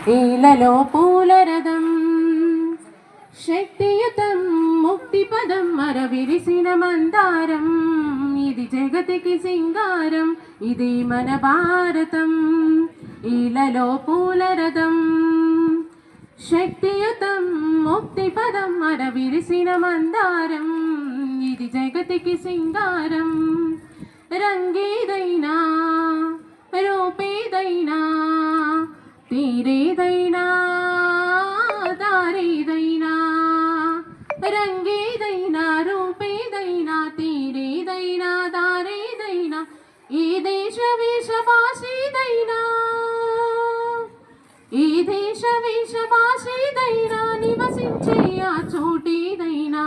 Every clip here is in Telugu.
ఈలలో పూల రథం శక్తియుతం ముక్తి పదం మరవిరిసిన మందారం ఇది జగతికి సింగారం ఇది మన భారతం ఈలలో పూల రథం శక్తియుతం ముక్తి పదం మరవిరిసిన మందారం ఇది జగతికి సింగారం రంగేదైనా రూపేదైనా తీరేదైనా దారేదైనా రంగేదైనా రూపేదైనా తీరేదైనా దారేదైనా ఈ దేశ వేషభాషేదైనా ఈ దేశ వేషభాషేదైనా నివసించే ఆ చోటేదైనా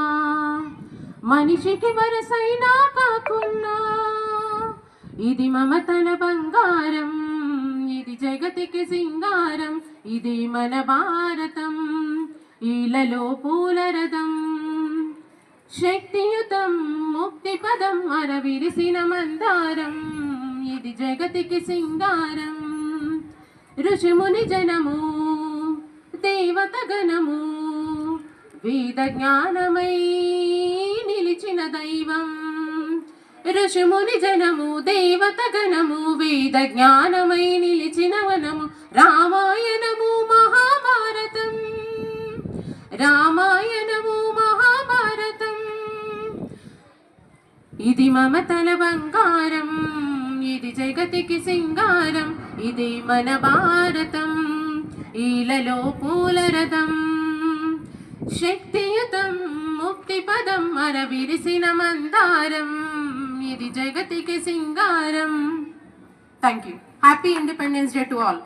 మనిషికి వరసైనా కాకున్నా ఇది మమతల బంగారం ఇది జగతికి సింగారం ఇది మన భారతం ఈలలో పూల రథం శక్తియుతం ముక్తి పదం అరవిరిసిన మందారం ఇది జగతికి సింగారం ఋషిముని జనము దేవత గణము వేద జ్ఞానమై నిలిచిన దైవం ఋషిముని జనము దేవత గణము వేద జ్ఞానమై నిలిచిన వనము రామాయణము మహాభారతం రామాయణము మహాభారతం ఇది మమతల బంగారం ఇది జగతికి సింగారం ఇది మన భారతం ఈలలో పూల రథం శక్తియుతం ముక్తి పదం అరవిరిసిన మందారం ఇది జగతికి సింగారం. Thank you. Happy independence day to all.